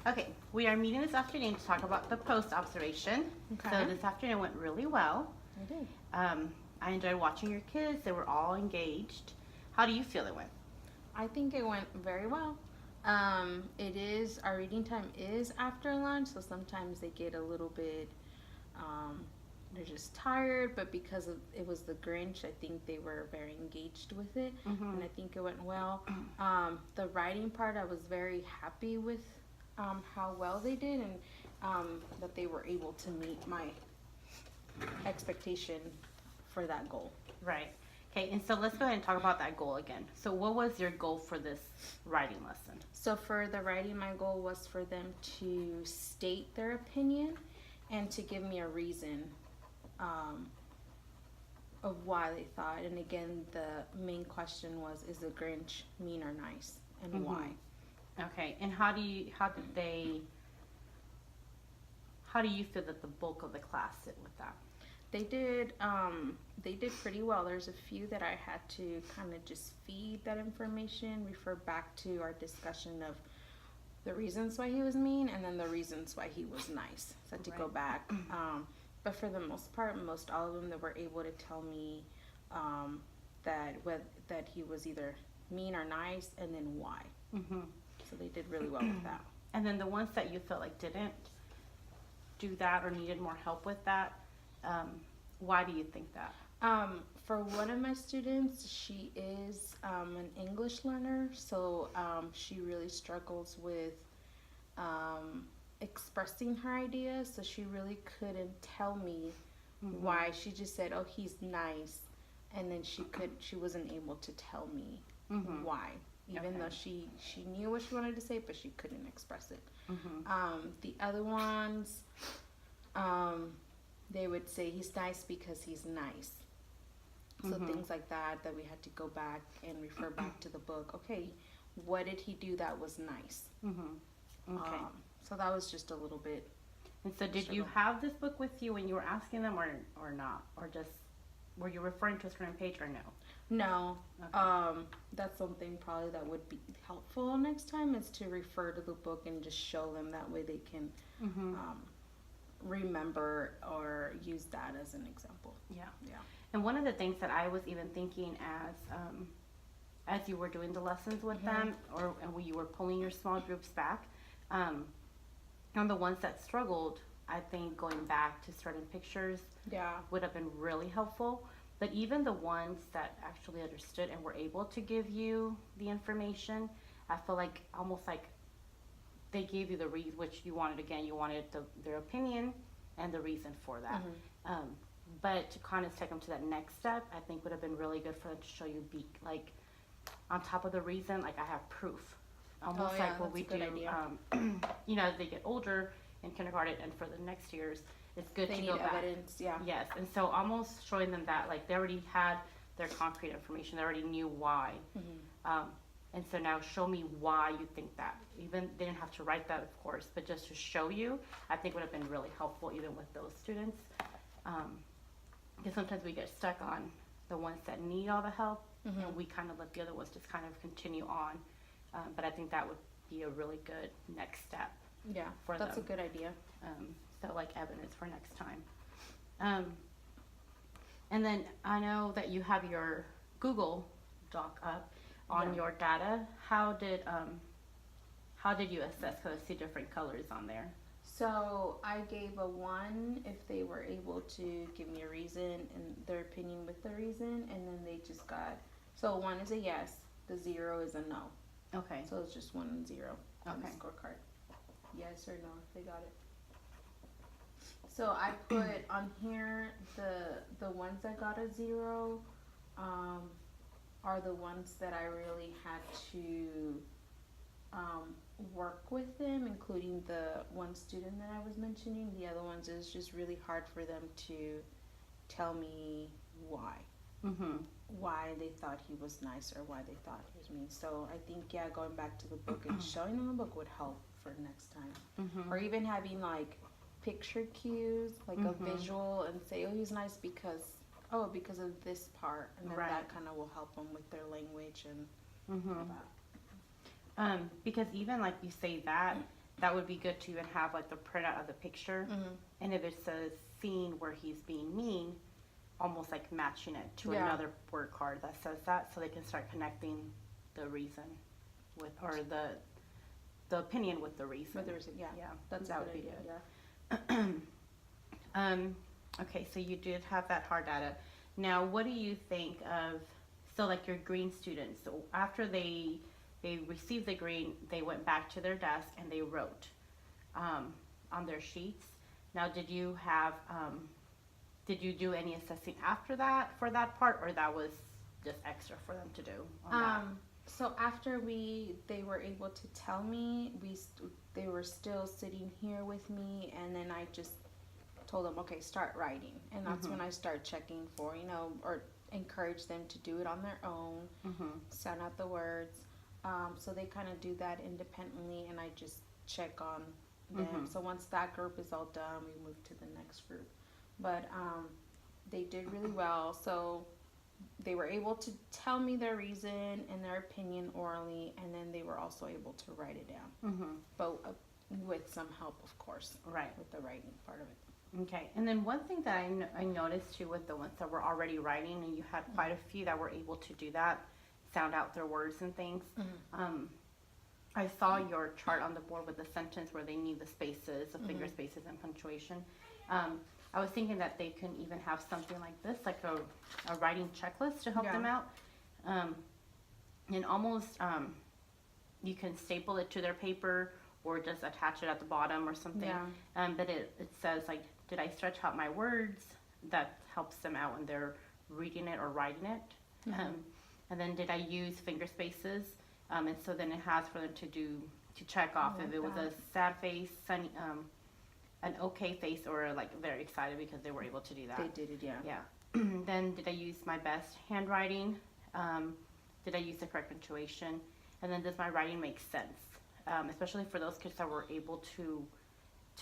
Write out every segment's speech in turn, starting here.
Okay, we are meeting this afternoon to talk about the post-observation. Okay. So this afternoon went really well. I did. I enjoyed watching your kids. They were all engaged. How do you feel it went? I think it went very well. Our reading time is after lunch, so sometimes they get a little bit, um, they're just tired, but because it was the Grinch, I think they were very engaged with it, Mm-hmm. and I think it went well. The writing part, I was very happy with how well they did, and that they were able to meet my expectation for that goal. Right. Okay, and so let's go ahead and talk about that goal again. So what was your goal for this writing lesson? So for the writing, my goal was for them to state their opinion and to give me a reason um, of why they thought. And again, the main question was, is the Grinch mean or nice, and Mhm. why? Okay, and how do you feel that the bulk of the class sit with that? They did pretty well. There's a few that I had to kind of just feed that information, refer back to our discussion of the reasons why he was mean and then the reasons why he was nice. So I had to go Right. back. But for the most part, most all of them, that were able to tell me that he was either mean or nice, and then why. Mm-hmm. So they did really well with that. And then the ones that you felt like didn't do that or needed more help with that, why do you think that? For one of my students, she is an English learner, so she really struggles with expressing her ideas. So she really couldn't tell me Mm-hmm. why. She just said, "Oh, he's nice," and then she wasn't able to tell me Mm-hmm. why, even Okay. though she knew what she wanted to say, but she couldn't express it. Mm-hmm. The other ones, they would say he's nice because he's nice. So Mhm. things like that we had to go back and refer back to the book. Okay, what did he do that was nice? Mm-hmm. Okay. So that was just a little bit. And so did you struggle. have this book with you when you were asking them or not? Or just were you referring to a certain page or no? No, Okay. that's something probably that would be helpful next time, is to refer to the book and just show them. That way they can Mm-hmm. remember or use that as an example. Yeah. Yeah. And one of the things that I was even thinking as you were doing the lessons with Mhm. them, and when you were pulling your small groups back, on the ones that struggled, I think going back to certain pictures Yeah. would have been really helpful. But even the ones that actually understood and were able to give you the information, I feel like almost like they gave you the reason, which you wanted. Again, you wanted their opinion and the reason for that. Mhm. But to kind of take them to that next step, I think would have been really good for them to show you, like, on top of the reason, like I have proof. Almost Oh, yeah, like what that's we a good do, idea. as they get older in kindergarten and for the next years, it's good They to need go back. evidence. Yeah. Yes, and so almost showing them that, like, they already had their concrete information, they already knew why. Mhm. And so now show me why you think that. Even they didn't have to write that, of course, but just to show you, I think would have been really helpful even with those students. Because sometimes we get stuck on the ones that need all the help, Mhm. and we kind of let the other ones just kind of continue on. But I think that would be a really good next step. Yeah. For That's them. a good idea. So like evidence for next time. And then I know that you have your Google Doc up on Yeah. your data. How did you assess? Because I see different colors on there. So I gave a 1 if they were able to give me a reason and their opinion with the reason, and then they just got, so 1 is a yes, the 0 is a no. Okay. So it's just 1 and 0 on the Okay. scorecard. Yes or no if they got it. So I put on here the ones that got a 0 are the ones that I really had to work with them, including the one student that I was mentioning. The other ones, is just really hard for them to tell me Mm-hmm. why they thought he was nice or why they thought he was mean. So I think, yeah, going back to the book and showing them the book would help for next time. Mm-hmm. Or even having like picture cues, like Mhm. a visual, and say, oh, he's nice because of this part, and then Right. that kind of will help them with their language and Mm-hmm. all that. Because even like you say that, that would be good to even have like the printout of the picture. Mm-hmm. And if it's a scene where he's being mean, almost like matching it to Yeah. another word card that says that, so they can start connecting the reason with, or the opinion with the reason. With the reason, yeah. Yeah, That's that a would good be idea, good. Okay, so you did have that hard data. Now, what do you think of, so like your green students, so after they received the green, they went back to their desk and they wrote on their sheets. Now, did you do any assessing after that for that part, or that was just extra for them to do on that? So after they were able to tell me, they were still sitting here with me, and then I just told them, okay, start writing, and that's when I start checking for, or encourage them to do it on their own, sound out the words. So they kind of do that independently, and I just check on them. So once that group is all done, we move to the next group. But they did really well. So they were able to tell me their reason and their opinion orally, and then they were also able to write it down. But with some help, of course, Right. with the writing part of it. Okay, and then one thing that I noticed too with the ones that were already writing, and you had quite a few that were able to do that, sound out their words and things. I saw your chart on the board with the sentence where they knew the spaces, the finger spaces and punctuation. I was thinking that they can even have something like this, like a writing checklist to help them out. And almost, you can staple it to their paper or just attach it at the bottom or something. Yeah. But it says like, did I stretch out my words? That helps them out when they're reading it or writing it. And then did I use finger spaces? And so then it has for them to check off if it was a sad face, sunny, an okay face, or like very excited because they were able to do that. They did it, yeah. Yeah. Then did I use my best handwriting? Did I use the correct punctuation? And then does my writing make sense? Especially for those kids that were able to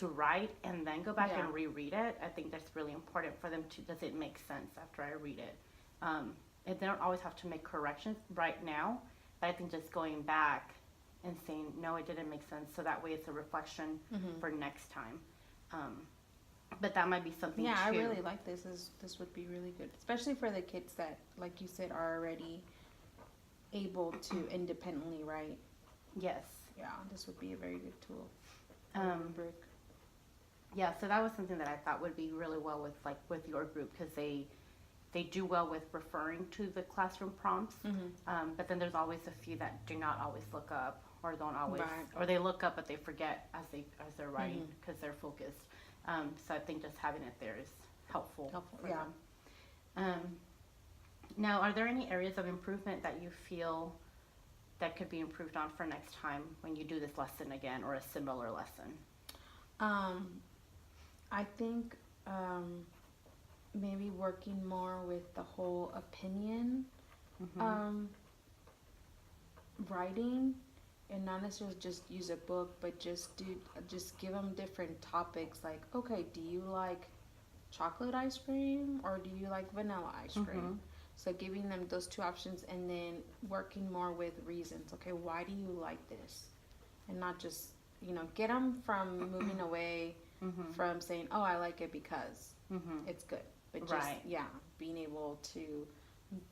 write and then go back and reread it. I think that's really important for them to, does it make sense after I read it? And they don't always have to make corrections right now, but I think just going back and saying, no, it didn't make sense, so that way it's a reflection for next time. But that might be something Yeah, too. I really like this. This would be really good, especially for the kids that, like you said, are already able to independently write. Yes. Yeah, this would be a very good tool. Brick. Yeah, so that was something that I thought would be really well with your group, because they do well with referring to the classroom prompts. But then there's always a few that do not always look up, or don't always, or they look up but they forget as they're writing because they're focused. So I think just having it there is helpful for them. Now, are there any areas of improvement that you feel that could be improved on for next time when you do this lesson again, or a similar lesson? I think maybe working more with the whole opinion writing, and not necessarily just use a book, but just give them different topics. Like, okay, do you like chocolate ice cream or do you like vanilla ice cream? So giving them those two options, and then working more with reasons. Okay, why do you like this? And not just, get them from moving away from saying, oh, I like it because it's good. But just, being able to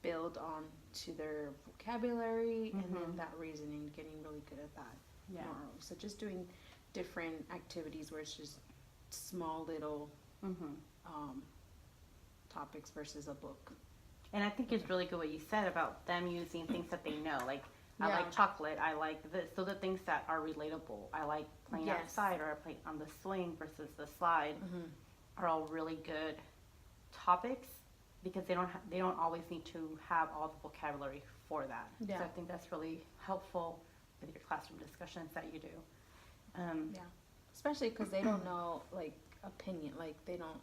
build on to their vocabulary and then that reasoning, getting really good at that. Yeah. So just doing different activities where it's just small little topics versus a book. And I think it's really good what you said about them using things that they know. Like, I like chocolate, I like this. So the things that are relatable. I like playing outside, or I play on the swing versus the slide, are all really good topics, because they don't always need to have all the vocabulary for that. Yeah. So I think that's really helpful with your classroom discussions that you do. Especially because they don't know, like, opinion. Like, they don't.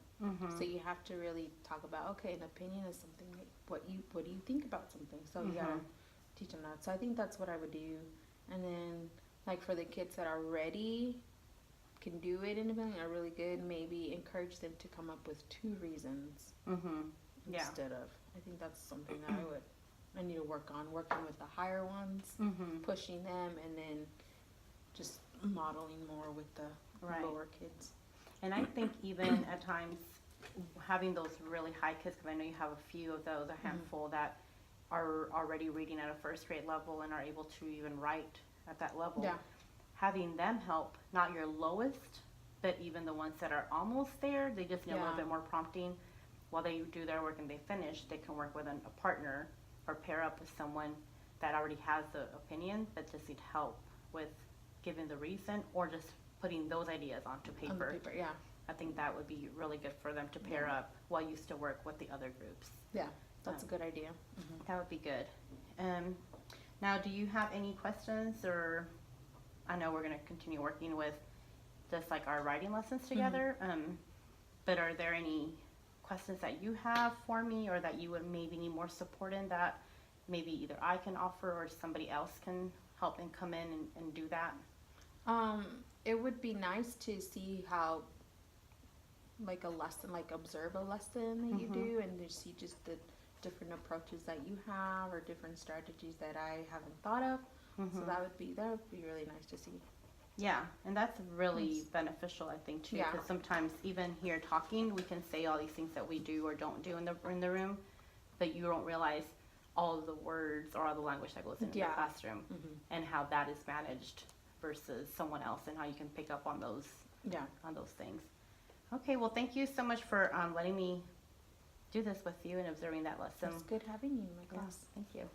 So you have to really talk about, okay, an opinion is something like what do you think about something. So you gotta teach them that. So I think that's what I would do. And then, like, for the kids that are ready, can do it independently, are really good, maybe encourage them to come up with 2 reasons instead of. I think that's something that I need to work on, working with the higher ones, pushing them, and then just modeling more with the Right. lower kids. And I think even at times having those really high kids, because I know you have a few of those, a handful that are already reading at a first grade level and are able to even write at that level. Yeah. Having them help, not your lowest, but even the ones that are almost there, they just need a little Yeah. bit more prompting. While they do their work and they finish, they can work with a partner or pair up with someone that already has the opinion but just need help with giving the reason or just putting those ideas onto On the paper. paper, yeah. I think that would be really good for them to pair up while you still work with the other groups. Yeah, that's a good idea. That would be good. Now, do you have any questions, or I know we're going to continue working with just like our writing lessons together, but are there any questions that you have for me or that you would maybe need more support in that maybe either I can offer or somebody else can help and come in and do that? It would be nice to see how, like a lesson, like observe a lesson that you do, and to see just the different approaches that you have or different strategies that I haven't thought of. So that would be really nice to see. Yeah, and that's really beneficial, I think, too, Yeah. because sometimes even here talking, we can say all these things that we do or don't do in the room, but you don't realize all of the words or all the language that goes into the classroom and how that is managed versus someone else and how you can pick up on those things. Okay, well, thank you so much for letting me do this with you and observing that lesson. It's good having you in my Yeah, class. thank you.